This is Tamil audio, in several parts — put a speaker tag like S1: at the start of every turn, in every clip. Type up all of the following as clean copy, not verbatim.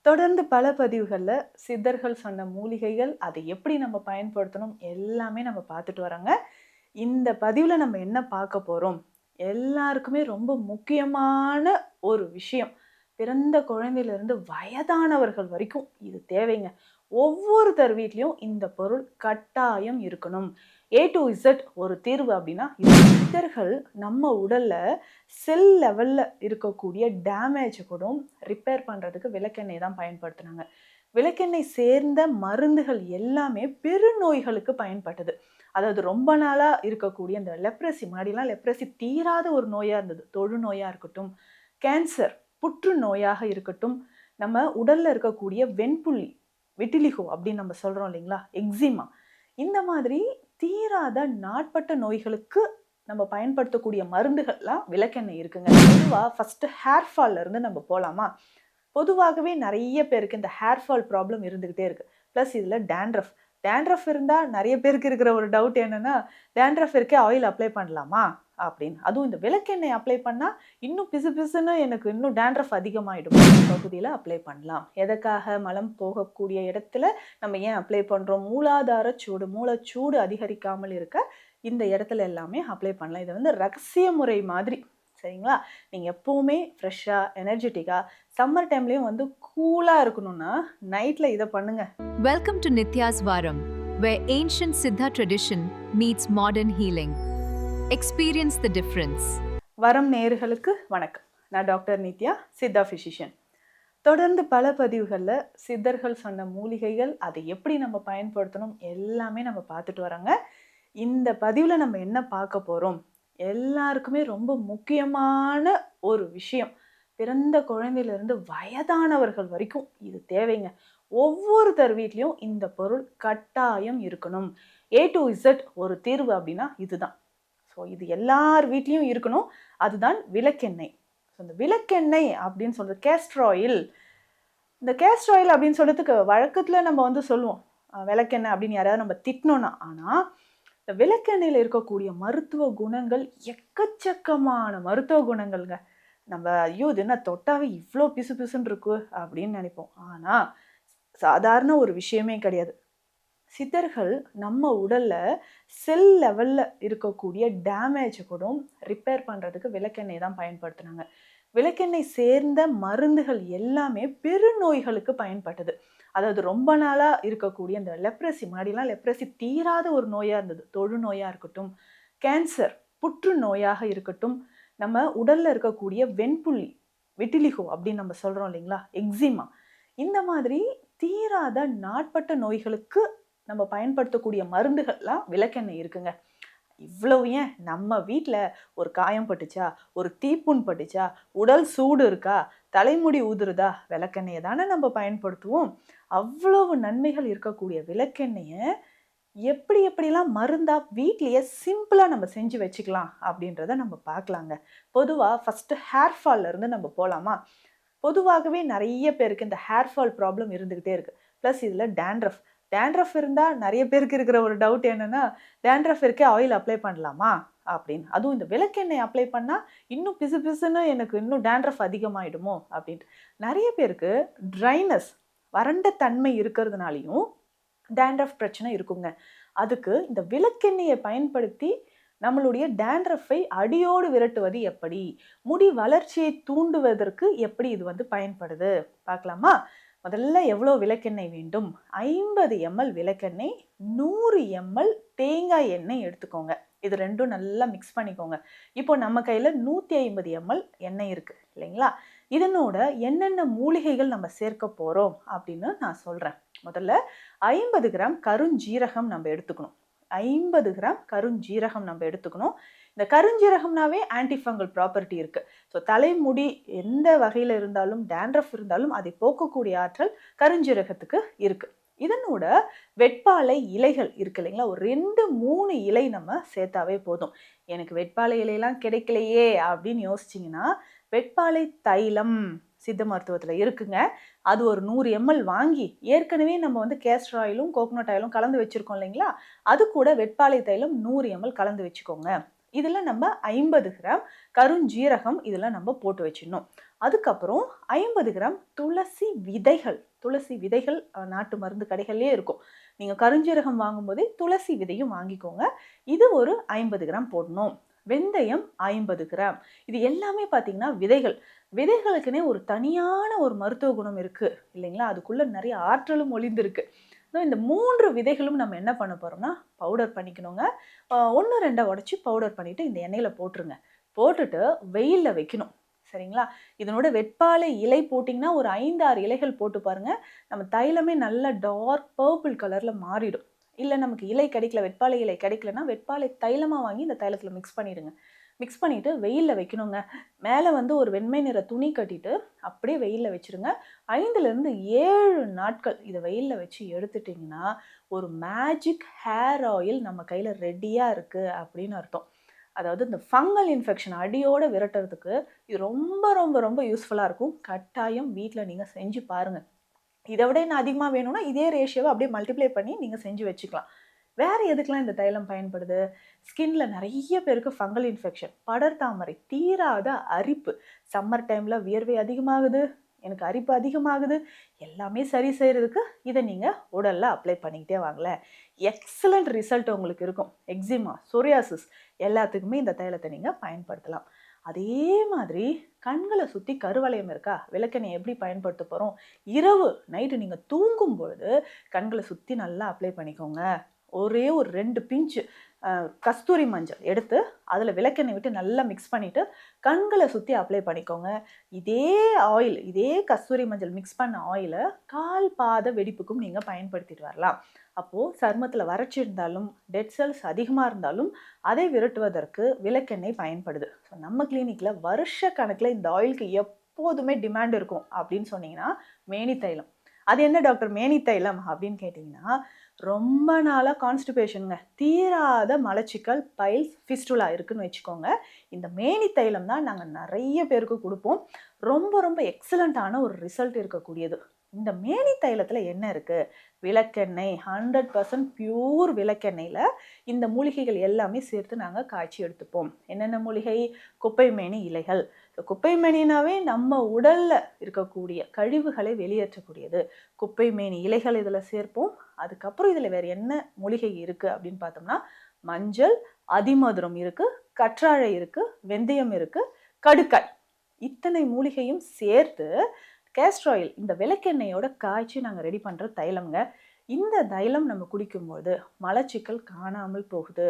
S1: தொடர்ந்து பல பதிவுகள்ல சித்தர்கள் சொன்ன மூலிகைகள், அதை எப்படி நம்ம பயன்படுத்தணும் எல்லாமே நம்ம பார்த்துட்டு வரோங்க. இந்த பதிவுல நம்ம என்ன பார்க்க போறோம்? எல்லாருக்குமே ரொம்ப முக்கியமான ஒரு விஷயம். பிறந்த குழந்தையிலிருந்து வயதானவர்கள் வரைக்கும் இது தேவைங்க. ஒவ்வொருத்தர் வீட்லயும் இந்த பொருள் கட்டாயம் இருக்கணும். ஏ டூ இசட் ஒரு தீர்வு அப்படின்னா, இது சித்தர்கள் நம்ம உடல்ல செல் லெவல்ல இருக்கக்கூடிய டேமேஜ கூட ரிப்பேர் பண்றதுக்கு விளக்கெண்ணெய் தான் பயன்படுத்துனாங்க. விளக்கெண்ணெய் சேர்ந்த மருந்துகள் எல்லாமே பெருநோய்களுக்கு பயன்பட்டது. அதாவது ரொம்ப நாளா இருக்கக்கூடிய இந்த லெப்ரசி, முன்னாடிலாம் லெப்ரசி தீராத ஒரு நோயா இருந்தது. தொழுநோயா இருக்கட்டும், கேன்சர், புற்றுநோயாக இருக்கட்டும், நம்ம உடல்ல இருக்கக்கூடிய வெண்புள்ளி, விட்டிலிகோ அப்படின்னு நம்ம சொல்றோம் இல்லைங்களா? எக்ஸிமா. இந்த மாதிரி தீராத நாட்பட்ட நோய்களுக்கு நம்ம பயன்படுத்தக்கூடிய மருந்துகள்லாம் விளக்கெண்ணெய் இருக்குங்க. பொதுவா ஃபர்ஸ்ட் ஹேர் ஃபால்ல இருந்து நம்ம போலாமா? பொதுவாகவே நெறைய பேருக்கு இந்த ஹேர் ஃபால் ப்ராப்ளம் இருந்துகிட்டே இருக்கு. பிளஸ் இதுல டாண்ட்ரஃப். டாண்ட்ரஃப் இருந்தா நெறைய பேருக்கு இருக்கிற ஒரு டவுட் என்னன்னா, டாண்ட்ரஃப் இருக்கே ஆயில் அப்ளை பண்ணலாமா? அப்படின்னு. அதுவும் இந்த விளக்கெண்ணெய் அப்ளை பண்ணா இன்னும் பிசுபிசுன்னு எனக்கு இன்னும் டாண்ட்ரஃப் அதிகமாயிடும். பகுதியில அப்ளை பண்ணலாம். எதற்காக? மலம் போகக்கூடிய இடத்துல நம்ம ஏன் அப்ளை பண்றோம்? மூலாதார சூடு, மூலச்சூடு அதிகரிக்காமல் இருக்க இந்த இடத்துல எல்லாமே அப்ளை பண்ணலாம். இது வந்து ரகசிய முறை மாதிரி. சரிங்களா? நீங்க எப்பவுமே ஃப்ரெஷ்ஷா, எனர்ஜெட்டிக்கா சம்மர் டைம்லயும் வந்து கூலா இருக்கணும்னா, நைட்ல இத பண்ணுங்க.
S2: Welcome to Nitya's Varam, where ancient Siddha tradition meets modern healing. Experience the difference.
S1: வரம் நேயர்களுக்கு வணக்கம். நான் டாக்டர் நித்யா, சித்தா பிசிஷியன். தொடர்ந்து பல பதிவுகள்ல சித்தர்கள் சொன்ன மூலிகைகள், அதை எப்படி நம்ம பயன்படுத்தணும் எல்லாமே நம்ம பார்த்துட்டு வரோங்க. இந்த பதிவுல நம்ம என்ன பார்க்க போறோம்? எல்லாருக்குமே ரொம்ப முக்கியமான ஒரு விஷயம். பிறந்த குழந்தையிலிருந்து வயதானவர்கள் வரைக்கும் இது தேவைங்க. ஒவ்வொருத்தர் வீட்லயும் இந்த பொருள் கட்டாயம் இருக்கணும். ஏ டூ இசட் ஒரு தீர்வு அப்படின்னா இதுதான். ஸோ இது எல்லார் வீட்லயும் இருக்கணும். அதுதான் விளக்கெண்ணெய். ஸோ இந்த விளக்கெண்ணெய் அப்படின்னு சொல்றது கேஸ்டர் ஆயில். இந்த கேஸ்டர் ஆயில் அப்படின்னு சொல்றதுக்கு வழக்கத்துல நம்ம வந்து சொல்லுவோம். விளக்கெண்ணெய் அப்படின்னு யாராவது நம்ம திட்டினோம்னா, ஆனா இந்த விளக்கெண்ணெயில இருக்கக்கூடிய மருத்துவ குணங்கள் எக்கச்சக்கமான மருத்துவ குணங்கள்ங்க. நம்ம ஐயோ இது என்ன தொட்டாவே இவ்வளோ பிசு பிசுன்னு இருக்கு அப்படின்னு நினைப்போம். ஆனா சாதாரண ஒரு விஷயமே கிடையாது. சித்தர்கள் நம்ம உடல்ல செல் லெவல்ல இருக்கக்கூடிய டேமேஜை கூட ரிப்பேர் பண்றதுக்கு விளக்கெண்ணெய் தான் பயன்படுத்துனாங்க. விளக்கெண்ணெய் சேர்ந்த மருந்துகள் எல்லாமே பெருநோய்களுக்கு பயன்பட்டது. அதாவது ரொம்ப நாளா இருக்கக்கூடிய இந்த லெப்ரசி, முன்னாடிலாம் லெப்ரசி தீராத ஒரு நோயா இருந்தது. தொழுநோயா இருக்கட்டும், கேன்சர், புற்றுநோயாக இருக்கட்டும், நம்ம உடல்ல இருக்கக்கூடிய வெண்புள்ளி, விட்டிலிகோ அப்படின்னு நம்ம சொல்றோம் இல்லைங்களா? எக்ஸிமா. இந்த மாதிரி தீராத நாட்பட்ட நோய்களுக்கு நம்ம பயன்படுத்தக்கூடிய மருந்துகள்லாம் விளக்கெண்ணெய் இருக்குங்க. இவ்வளவு ஏன் நம்ம வீட்ல ஒரு காயம் பட்டுச்சா, ஒரு தீப்புண் பட்டுச்சா, உடல் சூடு இருக்கா, தலைமுடி உதிருதா, விளக்கெண்ணெயை தானே நம்ம பயன்படுத்துவோம். அவ்வளவு நன்மைகள் இருக்கக்கூடிய விளக்கெண்ணெயை எப்படி எப்படிலாம் மருந்தா வீட்லயே சிம்பிளா நம்ம செஞ்சு வச்சுக்கலாம் அப்படின்றத நம்ம பார்க்கலாங்க. பொதுவா ஃபர்ஸ்ட் ஹேர் ஃபால்ல இருந்து நம்ம போலாமா? பொதுவாகவே நிறைய பேருக்கு இந்த ஹேர் ஃபால் ப்ராப்ளம் இருந்துகிட்டே இருக்கு. பிளஸ் இதுல டாண்ட்ரஃப். டாண்ட்ரஃப் இருந்தா நிறைய பேருக்கு இருக்கிற ஒரு டவுட் என்னன்னா, டாண்ட்ரஃப் இருக்கே ஆயில் அப்ளை பண்ணலாமா? அப்படின்னு. அதுவும் இந்த விளக்கெண்ணெய் அப்ளை பண்ணா இன்னும் பிசுபிசுன்னு எனக்கு இன்னும் டாண்ட்ரஃப் அதிகமாயிடுமோ அப்படின்ட்டு. நிறைய பேருக்கு ட்ரைனஸ், வறண்ட தன்மை இருக்கிறதுனாலையும் டாண்ட்ரஃப் பிரச்சனை இருக்குங்க. அதுக்கு இந்த விளக்கெண்ணெயை பயன்படுத்தி நம்மளுடைய டாண்ட்ரஃபை அடியோடு விரட்டுவது எப்படி? முடி வளர்ச்சியை தூண்டுவதற்கு எப்படி இது வந்து பயன்படுது? பார்க்கலாமா? முதல்ல எவ்வளோ விளக்கெண்ணெய் வேண்டும்? 50 ml விளக்கெண்ணெய், 100 ml தேங்காய் எண்ணெய் எடுத்துக்கோங்க. இது ரெண்டும் நல்லா மிக்ஸ் பண்ணிக்கோங்க. இப்போ நம்ம கையில் 150 ml எண்ணெய் இருக்கு இல்லைங்களா? இதனோட என்னென்ன மூலிகைகள் நம்ம சேர்க்க போறோம் அப்படின்னு நான் சொல்றேன். முதல்ல 50 கிராம் கருஞ்சீரகம் நம்ம எடுத்துக்கணும். 50 கிராம் கருஞ்சீரகம் நம்ம எடுத்துக்கணும். இந்த கருஞ்சீரகம்னாவே ஆன்டிஃபங்கல் ப்ராப்பர்ட்டி இருக்கு. ஸோ தலைமுடி எந்த வகையில் இருந்தாலும், டாண்ட்ரஃப் இருந்தாலும் அதை போக்கக்கூடிய ஆற்றல் கருஞ்சீரகத்துக்கு இருக்கு. இதனோட வெட்பாலை இலைகள் இருக்கு இல்லைங்களா? ஒரு 2, 3 இலை நம்ம சேர்த்தாவே போதும். எனக்கு வெட்பாலை இலையெல்லாம் கிடைக்கலையே அப்படின்னு யோசிச்சிங்கன்னா, வெட்பாலை தைலம் சித்த மருத்துவத்தில் இருக்குங்க. அது ஒரு 100 ml வாங்கி, ஏற்கனவே நம்ம வந்து கேஸ்டர் ஆயிலும் கோகோனட் ஆயிலும் கலந்து வச்சிருக்கோம் இல்லைங்களா? அது கூட வெட்பாலை தைலம் 100 ml கலந்து வச்சுக்கோங்க. இதில் நம்ம 50 கிராம் கருஞ்சீரகம் இதில் நம்ம போட்டு வச்சிடணும். அதுக்கப்புறம் 50 கிராம் துளசி விதைகள். துளசி விதைகள் நாட்டு மருந்து கடைகள்லேயே இருக்கும். நீங்கள் கருஞ்சீரகம் வாங்கும்போதே துளசி விதையும் வாங்கிக்கோங்க. இது ஒரு 50 கிராம் போடணும். வெந்தயம் 50 கிராம். இது எல்லாமே பார்த்தீங்கன்னா விதைகள். விதைகளுக்குன்னே ஒரு தனியான ஒரு மருத்துவ குணம் இருக்கு இல்லைங்களா? அதுக்குள்ள நிறைய ஆற்றலும் ஒளிந்திருக்கு. ஸோ இந்த 3 விதைகளும் நம்ம என்ன பண்ண போறோம்னா பவுடர் பண்ணிக்கணுங்க. 1, 2 உடைச்சு பவுடர் பண்ணிட்டு இந்த எண்ணெயில போட்டுருங்க. போட்டுட்டு வெயில்ல வைக்கணும். சரிங்களா? இதனோட வெட்பாலை இலை போட்டிங்கன்னா ஒரு 5, 6 இலைகள் போட்டு பாருங்க. நம்ம தைலமே நல்ல டார்க் பர்பிள் கலர்ல மாறிடும். இல்ல நமக்கு இலை கிடைக்கல, வெட்பாலை இலை கிடைக்கலன்னா வெட்பாலை தைலமா வாங்கி இந்த தைலத்துல மிக்ஸ் பண்ணிடுங்க. மிக்ஸ் பண்ணிட்டு வெயில்ல வைக்கணுங்க. மேலே வந்து ஒரு வெண்மை நிற துணி கட்டிட்டு அப்படியே வெயில்ல வச்சிருங்க. 5லேருந்து 7 நாட்கள் இதை வெயில்ல வச்சு எடுத்துட்டிங்கன்னா ஒரு மேஜிக் ஹேர் ஆயில் நம்ம கையில் ரெடியாக இருக்குது அப்படின்னு அர்த்தம். அதாவது இந்த ஃபங்கல் இன்ஃபெக்ஷன் அடியோடு விரட்டுறதுக்கு இது ரொம்ப ரொம்ப ரொம்ப யூஸ்ஃபுல்லாக இருக்கும். கட்டாயம் வீட்டில் நீங்கள் செஞ்சு பாருங்கள். இதை விட இன்னும் அதிகமாக வேணும்னா இதே ரேஷியோவை அப்படியே மல்டிப்ளை பண்ணி நீங்கள் செஞ்சு வச்சுக்கலாம். வேறு எதுக்கெலாம் இந்த தைலம் பயன்படுது? ஸ்கின்ல நிறைய பேருக்கு ஃபங்கல் இன்ஃபெக்ஷன், படர்தாமரை, தீராத அரிப்பு, சம்மர் டைமில் வியர்வை அதிகமாகுது, எனக்கு அரிப்பு அதிகமாகுது, எல்லாமே சரி செய்கிறதுக்கு இதை நீங்கள் உடலில் அப்ளை பண்ணிக்கிட்டே வாங்களேன். எக்ஸலண்ட் ரிசல்ட் உங்களுக்கு இருக்கும். எக்ஸிமா, சொரியாசிஸ் எல்லாத்துக்குமே இந்த தைலத்தை நீங்கள் பயன்படுத்தலாம். அதே மாதிரி கண்களை சுற்றி கருவளையம் இருக்கா? விளக்கெண்ணெய் எப்படி பயன்படுத்த போகிறோம்? இரவு நைட்டு நீங்கள் தூங்கும் பொழுது கண்களை சுற்றி நல்லா அப்ளை பண்ணிக்கோங்க. ஒரே ஒரு 2 பிஞ்சு கஸ்தூரி மஞ்சள் எடுத்து அதில் விளக்கெண்ணெய் விட்டு நல்லா மிக்ஸ் பண்ணிவிட்டு கண்களை சுற்றி அப்ளை பண்ணிக்கோங்க. இதே ஆயில், இதே கஸ்தூரி மஞ்சள் மிக்ஸ் பண்ண ஆயிலை கால் பாத வெடிப்புக்கும் நீங்கள் பயன்படுத்திட்டு வரலாம். அப்போது சருமத்தில் வறட்சி இருந்தாலும் டெட் செல்ஸ் அதிகமாக இருந்தாலும் அதை விரட்டுவதற்கு விளக்கெண்ணெய் பயன்படுது. ஸோ நம்ம கிளினிக்கில் வருஷ கணக்கில் இந்த ஆயிலுக்கு எப்போதுமே டிமாண்ட் இருக்கும் அப்படின்னு சொன்னீங்கன்னா மேனி தைலம். அது என்ன டாக்டர் மேனி தைலம் அப்படின்னு கேட்டிங்கன்னா, ரொம்ப நாளாக கான்ஸ்டிபேஷனுங்க, தீராத மலச்சிக்கல், பைல்ஸ், ஃபிஸ்டுலா இருக்குன்னு வச்சுக்கோங்க. இந்த மேனி தைலம் தான் நாங்கள் நிறைய பேருக்கு கொடுப்போம். ரொம்ப ரொம்ப எக்ஸலண்ட்டான ஒரு ரிசல்ட் இருக்கக்கூடியது. இந்த மேனி தைலத்தில் என்ன இருக்குது? விளக்கெண்ணெய், 100% பியூர் விளக்கெண்ணெயில் இந்த மூலிகைகள் எல்லாமே சேர்த்து நாங்கள் காய்ச்சி எடுத்துப்போம். என்னென்ன மூலிகை? குப்பை மேனி இலைகள். குப்பை மேனினாவே நம்ம உடலில் இருக்கக்கூடிய கழிவுகளை வெளியேற்றக்கூடியது. குப்பை மேனி இலைகள் இதில் சேர்ப்போம். அதுக்கப்புறம் இதில் வேறு என்ன மூலிகை இருக்குது அப்படின்னு பார்த்தோம்னா, மஞ்சள், அதிமதுரம் இருக்குது, கற்றாழை இருக்குது, வெந்தயம் இருக்குது, கடுக்காய். இத்தனை மூலிகையும் சேர்த்து கேஸ்டர் ஆயில் இந்த விளக்கெண்ணெயோட காய்ச்சி நாங்கள் ரெடி பண்ணுற தைலம்ங்க. இந்த தைலம் நம்ம குடிக்கும்போது மலச்சிக்கல் காணாமல் போகுது.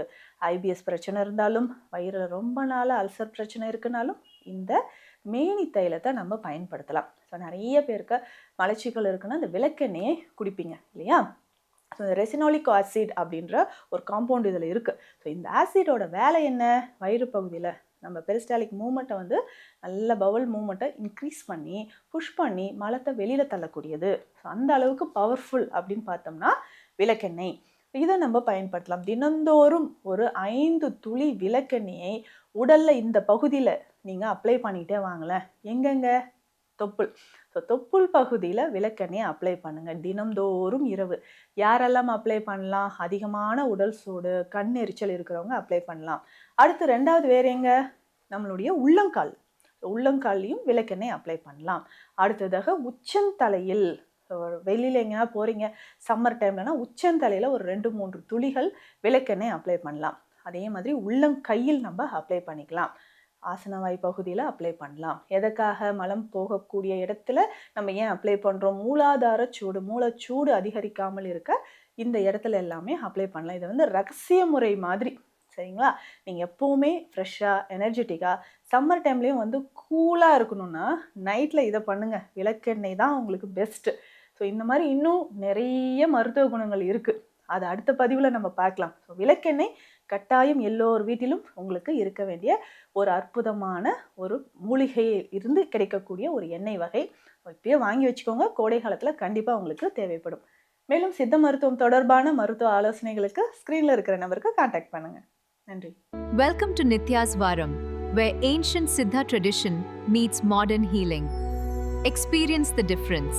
S1: ஐபிஎஸ் பிரச்சனை இருந்தாலும், வயிறில் ரொம்ப நாளாக அல்சர் பிரச்சனை இருக்குனாலும் இந்த மேனி தைலத்தை நம்ம பயன்படுத்தலாம். ஸோ நிறைய பேருக்கு மலச்சிக்கல் இருக்குன்னா இந்த விளக்கெண்ணெயை குடிப்பீங்க இல்லையா? ஸோ இந்த ரெசினாலிக் ஆசிட் அப்படின்ற ஒரு காம்பவுண்ட் இதில் இருக்குது. ஸோ இந்த ஆசிடோட வேலை என்ன? வயிறு பகுதியில் நம்ம பெரிஸ்டாலிக் மூமெண்ட்டை வந்து நல்ல பவல் மூமெண்ட்டை இன்க்ரீஸ் பண்ணி புஷ் பண்ணி மலத்தை வெளியில் தள்ளக்கூடியது. ஸோ அந்த அளவுக்கு பவர்ஃபுல் அப்படின்னு பார்த்தோம்னா விளக்கெண்ணெய். இதை நம்ம பயன்படுத்தலாம். தினந்தோறும் ஒரு 5 துளி விளக்கெண்ணெயை உடலில் இந்த பகுதியில் நீங்கள் அப்ளை பண்ணிகிட்டே வாங்கலேன். எங்கெங்க? தொப்புள். ஸோ தொப்புள் பகுதியில் விளக்கெண்ணெயை அப்ளை பண்ணுங்கள் தினந்தோறும் இரவு. யாரெல்லாம் அப்ளை பண்ணலாம்? அதிகமான உடல் சூடு, கண் எரிச்சல் இருக்கிறவங்க அப்ளை பண்ணலாம். அடுத்து 2வது வேறு எங்க? நம்மளுடைய உள்ளங்கால். உள்ளங்கால்லையும் விளக்கெண்ணெய் அப்ளை பண்ணலாம். அடுத்ததாக உச்சந்தலையில், வெளியில் எங்கேனா போகிறீங்க சம்மர் டைம்லனா உச்சந்தலையில் ஒரு 2-3 துளிகள் விளக்கெண்ணெய் அப்ளை பண்ணலாம். அதே மாதிரி உள்ளங்கையில் நம்ம அப்ளை பண்ணிக்கலாம். ஆசனவாய் பகுதியில் அப்ளை பண்ணலாம். எதுக்காக? மலம் போகக்கூடிய இடத்துல நம்ம ஏன் அப்ளை பண்ணுறோம்? மூலாதார சூடு, மூளைச்சூடு அதிகரிக்காமல் இருக்க இந்த இடத்துல எல்லாமே அப்ளை பண்ணலாம். இதை வந்து ரகசிய முறை மாதிரி, சரிங்களா? நீங்கள் எப்போவுமே ஃப்ரெஷ்ஷாக எனர்ஜெட்டிக்காக சம்மர் டைம்லேயும் வந்து கூலாக இருக்கணும்னா நைட்டில் இதை பண்ணுங்கள். விளக்கெண்ணெய் தான் உங்களுக்கு பெஸ்ட்டு. ஸோ இந்த மாதிரி இன்னும் நிறைய மருத்துவ குணங்கள் இருக்குது. அது அடுத்த பதிவில் நம்ம பார்க்கலாம். ஸோ விளக்கெண்ணெய் கட்டாயம் எல்லோர் வீட்டிலும் உங்களுக்கு இருக்க வேண்டிய ஒரு அற்புதமான ஒரு மூலிகையில் இருந்து கிடைக்கக்கூடிய ஒரு எண்ணெய் வகை. இப்பயே வாங்கி வச்சுக்கோங்க. கோடை காலத்தில் கண்டிப்பாக உங்களுக்கு தேவைப்படும். மேலும் சித்த மருத்துவம் தொடர்பான மருத்துவ ஆலோசனைகளுக்கு ஸ்க்ரீனில் இருக்கிற நம்பருக்கு கான்டாக்ட் பண்ணுங்கள். நன்றி.
S2: Welcome to Nitya's Varam, where ancient Siddha tradition meets modern healing. Experience the difference.